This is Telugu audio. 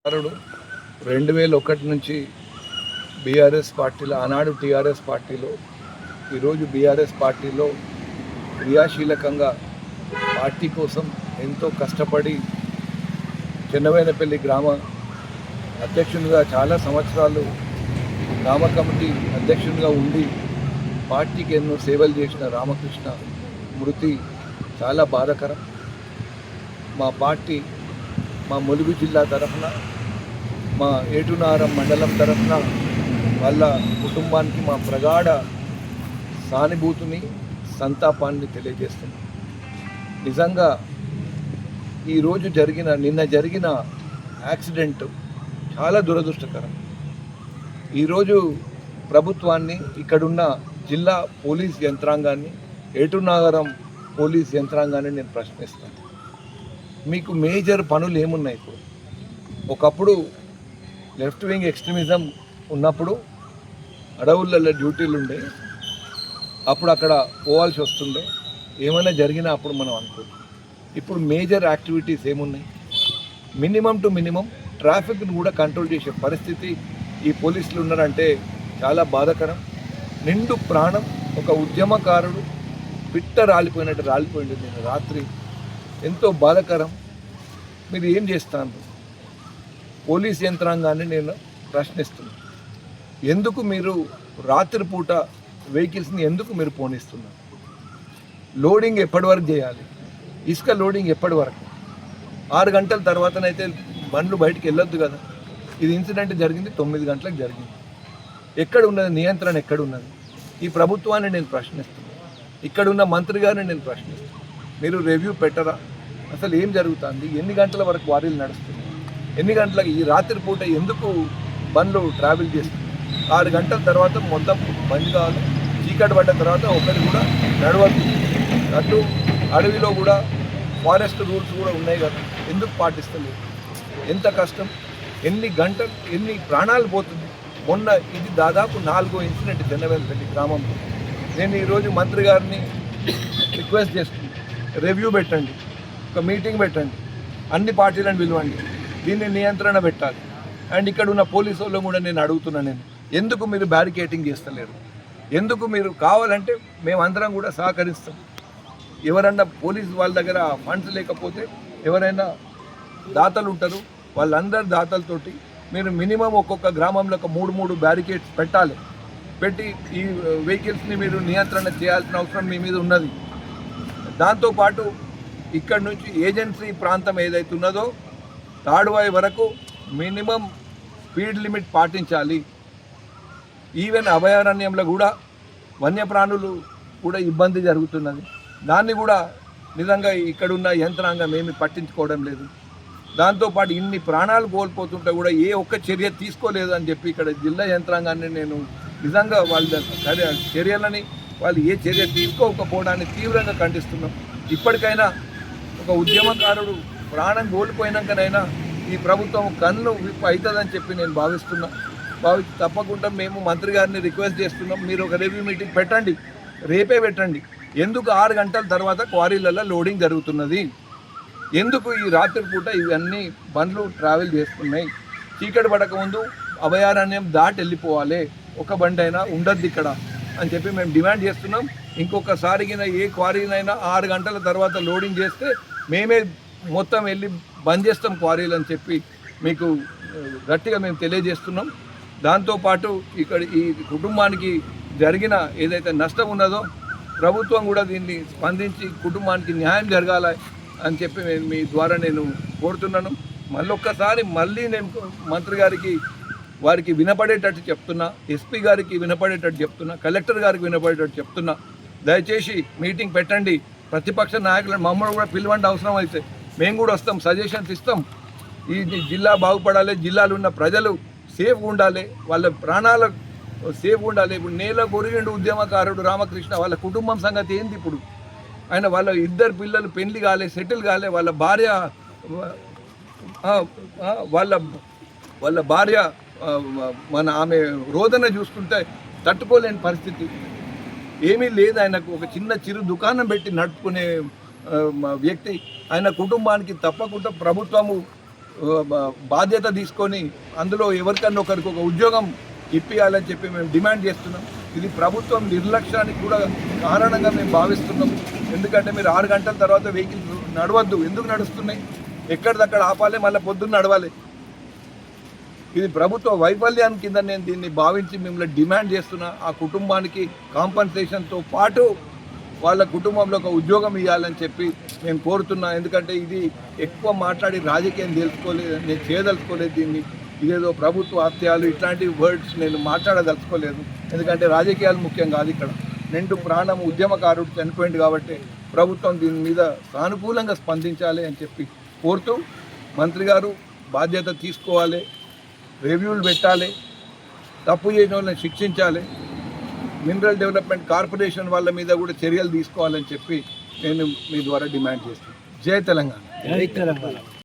2001 నుంచి బీఆర్ఎస్ పార్టీలో, ఆనాడు టీఆర్ఎస్ పార్టీలో, ఈరోజు బీఆర్ఎస్ పార్టీలో క్రియాశీలకంగా పార్టీ కోసం ఎంతో కష్టపడి చెన్నవేనపల్లి గ్రామ అధ్యక్షునిగా చాలా సంవత్సరాలు గ్రామ కమిటీ అధ్యక్షునిగా ఉండి పార్టీకి ఎన్నో సేవలు చేసిన రామకృష్ణ మృతి చాలా బాధాకరం. మా పార్టీ, మా ములుగు జిల్లా తరఫున, మా ఏటునారం మండలం తరఫున వాళ్ళ కుటుంబానికి మా ప్రగాఢ సానుభూతిని, సంతాపాన్ని తెలియజేస్తున్నాం. నిజంగా ఈరోజు నిన్న జరిగిన యాక్సిడెంట్ చాలా దురదృష్టకరం. ఈరోజు ప్రభుత్వాన్ని, ఇక్కడున్న జిల్లా పోలీస్ యంత్రాంగాన్ని, ఏటునాగరం పోలీస్ యంత్రాంగాన్ని నేను ప్రశ్నిస్తాను. మీకు మేజర్ పనులు ఏమున్నాయి? ఇప్పుడు ఒకప్పుడు లెఫ్ట్ వింగ్ ఎక్స్ట్రీమిజం ఉన్నప్పుడు అడవులలో డ్యూటీలు ఉండే, అప్పుడు అక్కడ పోవాల్సి వస్తుండే, ఏమైనా జరిగినా అప్పుడు మనం అనుకోవచ్చు. ఇప్పుడు మేజర్ యాక్టివిటీస్ ఏమున్నాయి? మినిమం టు మినిమం ట్రాఫిక్ను కూడా కంట్రోల్ చేసే పరిస్థితి ఈ పోలీసులు ఉన్నారంటే చాలా బాధాకరం. నిండు ప్రాణం ఒక ఉద్యమకారుడు పిట్ట రాలిపోయినట్టు రాలిపోయింది నేను రాత్రి. ఎంతో బాధాకరం. మీరు ఏం చేస్తాను? పోలీస్ యంత్రాంగాన్ని నేను ప్రశ్నిస్తున్నాను. ఎందుకు మీరు రాత్రిపూట వెహికల్స్ని ఎందుకు మీరు పోనిస్తున్నారు? లోడింగ్ ఎప్పటి వరకు చేయాలి? ఇసుక లోడింగ్ ఎప్పటి వరకు? 6 గంటల తర్వాతనైతే బండ్లు బయటికి వెళ్ళొద్దు కదా. ఇది ఇన్సిడెంట్ జరిగింది 9 గంటలకు జరిగింది. ఎక్కడ ఉన్నది నియంత్రణ? ఎక్కడ ఉన్నది? ఈ ప్రభుత్వాన్ని నేను ప్రశ్నిస్తున్నాను. ఇక్కడున్న మంత్రి గారిని నేను ప్రశ్నిస్తున్నాను. మీరు రివ్యూ పెట్టరా? అసలు ఏం జరుగుతుంది? ఎన్ని గంటల వరకు వారీలు నడుస్తుంది? ఎన్ని గంటలకు ఈ రాత్రిపూట ఎందుకు బండ్లు ట్రావెల్ చేస్తుంది? 6 గంటల తర్వాత మొత్తం బంద్ కావాలి. చీకటి పడ్డ తర్వాత ఒకటి కూడా నడవద్దు. అటు అడవిలో కూడా ఫారెస్ట్ రూల్స్ కూడా ఉన్నాయి కదా, ఎందుకు పాటిస్తలేదు? ఎంత కష్టం! ఎన్ని గంటలు, ఎన్ని ప్రాణాలు పోతుంది? మొన్న ఇది దాదాపు 4వ ఇన్సిడెంట్ చెన్నవేనపల్లి గ్రామంలో. నేను ఈరోజు మంత్రి గారిని రిక్వెస్ట్ చేస్తున్నాను, రివ్యూ పెట్టండి, ఒక మీటింగ్ పెట్టండి, అన్ని పార్టీలను పిలవండి, దీన్ని నియంత్రణ పెట్టాలి. అండ్ ఇక్కడ ఉన్న పోలీసు వాళ్ళు కూడా నేను అడుగుతున్నాను, ఎందుకు మీరు బ్యారికేటింగ్ చేస్తలేరు? ఎందుకు మీరు కావాలంటే మేమందరం కూడా సహకరిస్తాం. ఎవరన్నా పోలీసు వాళ్ళ దగ్గర ఫండ్స్ లేకపోతే ఎవరైనా దాతలు ఉంటారు, వాళ్ళందరి దాతలతోటి మీరు మినిమం ఒక్కొక్క గ్రామంలో ఒక 3 బ్యారికేడ్స్ పెట్టాలి. పెట్టి ఈ వెహికల్స్ని మీరు నియంత్రణ చేయాల్సిన అవసరం మీ మీద ఉన్నది. దాంతోపాటు ఇక్కడ నుంచి ఏజెన్సీ ప్రాంతం ఏదైతే ఉన్నదో తాడువాయి వరకు మినిమం స్పీడ్ లిమిట్ పాటించాలి. ఈవెన్ అభయారణ్యంలో కూడా వన్యప్రాణులు కూడా ఇబ్బంది జరుగుతున్నది. దాన్ని కూడా నిజంగా ఇక్కడున్న యంత్రాంగం ఏమి పట్టించుకోవడం లేదు. దాంతోపాటు ఇన్ని ప్రాణాలు కోల్పోతుంటే కూడా ఏ ఒక్క చర్య తీసుకోలేదు అని చెప్పి ఇక్కడ జిల్లా యంత్రాంగాన్ని నేను నిజంగా వాళ్ళ చర్యలని వాళ్ళు ఏ చర్య తీసుకోకపోవడాన్ని తీవ్రంగా ఖండిస్తున్నాం. ఇప్పటికైనా ఒక ఉద్యమకారుడు ప్రాణం కోల్పోయినాకనైనా ఈ ప్రభుత్వం కన్ను విప్పు అవుతుందని చెప్పి నేను భావించి తప్పకుండా మేము మంత్రి గారిని రిక్వెస్ట్ చేస్తున్నాం, మీరు ఒక రివ్యూ మీటింగ్ పెట్టండి, రేపే పెట్టండి. ఎందుకు 6 గంటల తర్వాత క్వారీలలో లోడింగ్ జరుగుతున్నది? ఎందుకు ఈ రాత్రిపూట ఇవన్నీ బండ్లు ట్రావెల్ చేస్తున్నాయి? చీకటి పడక ముందు అభయారణ్యం దాటి వెళ్ళిపోవాలి, ఒక బండి అయినా ఉండద్దు ఇక్కడ అని చెప్పి మేము డిమాండ్ చేస్తున్నాం. ఇంకొకసారిగిన ఏ క్వారీనైనా 6 గంటల తర్వాత లోడింగ్ చేస్తే మేమే మొత్తం వెళ్ళి బంద్ చేస్తాం క్వారీలు అని చెప్పి మీకు గట్టిగా మేము తెలియజేస్తున్నాం. దాంతోపాటు ఇక్కడ ఈ కుటుంబానికి జరిగిన ఏదైతే నష్టం ఉన్నదో ప్రభుత్వం కూడా దీన్ని స్పందించి కుటుంబానికి న్యాయం జరగాలి అని చెప్పి మీ ద్వారా నేను కోరుతున్నాను. మళ్ళీ నేను మంత్రి గారికి వారికి వినపడేటట్టు చెప్తున్నా, ఎస్పీ గారికి వినపడేటట్టు చెప్తున్నా, కలెక్టర్ గారికి వినపడేటట్టు చెప్తున్నా, దయచేసి మీటింగ్ పెట్టండి. ప్రతిపక్ష నాయకులను మమ్మల్ని కూడా పిలవండి, అవసరం అయితే మేము కూడా వస్తాం, సజెషన్స్ ఇస్తాం. ఈ జిల్లా బాగుపడాలి, జిల్లాలో ఉన్న ప్రజలు సేఫ్గా ఉండాలి, వాళ్ళ ప్రాణాలు సేఫ్గా ఉండాలి. ఇప్పుడు నేల కొరిగిండు ఉద్యమకారుడు రామకృష్ణ, వాళ్ళ కుటుంబం సంగతి ఏంది? ఇప్పుడు ఆయన వాళ్ళ 2 పిల్లలు పెళ్లి కాలే, సెటిల్ కాలే, వాళ్ళ భార్య ఆమె రోదన చూస్తుంటే తట్టుకోలేని పరిస్థితి. ఏమీ లేదు ఆయనకు. ఒక చిరు దుకాణం పెట్టి నడుపుకునే వ్యక్తి. ఆయన కుటుంబానికి తప్పకుండా ప్రభుత్వము బాధ్యత తీసుకొని అందులో ఎవరికన్నా ఒకరికి ఒక ఉద్యోగం ఇప్పియాలని చెప్పి మేము డిమాండ్ చేస్తున్నాం. ఇది ప్రభుత్వం నిర్లక్ష్యానికి కూడా కారణంగా మేము భావిస్తున్నాం. ఎందుకంటే మీరు 6 గంటల తర్వాత వెహికల్ నడవద్దు, ఎందుకు నడుస్తున్నాయి, ఎక్కడిదక్కడ ఆపాలి, మళ్ళీ పొద్దున్న నడవాలి. ఇది ప్రభుత్వ వైఫల్యాన్ని కింద నేను దీన్ని భావించి మిమ్మల్ని డిమాండ్ చేస్తున్నా. ఆ కుటుంబానికి కాంపన్సేషన్తో పాటు వాళ్ళ కుటుంబంలో ఒక ఉద్యోగం ఇవ్వాలని చెప్పి నేను కోరుతున్నా. ఎందుకంటే ఇది ఎక్కువ మాట్లాడి రాజకీయం తెలుసుకోలేదు, నేను చేయదలుచుకోలేదు. దీన్ని ఇదేదో ప్రభుత్వ హత్యలు ఇట్లాంటి వర్డ్స్ నేను మాట్లాడదలుచుకోలేదు. ఎందుకంటే రాజకీయాలు ముఖ్యం కాదు ఇక్కడ. నిండు ప్రాణం ఉద్యమకారుడు చనిపోయింది కాబట్టి ప్రభుత్వం దీని మీద సానుకూలంగా స్పందించాలి అని చెప్పి కోరుతూ, మంత్రి గారు బాధ్యత తీసుకోవాలి, రివ్యూలు పెట్టాలి, తప్పు చేసిన వాళ్ళని శిక్షించాలి, మినరల్ డెవలప్మెంట్ కార్పొరేషన్ వాళ్ళ మీద కూడా చర్యలు తీసుకోవాలని చెప్పి నేను మీ ద్వారా డిమాండ్ చేస్తున్నాను. జై తెలంగాణ.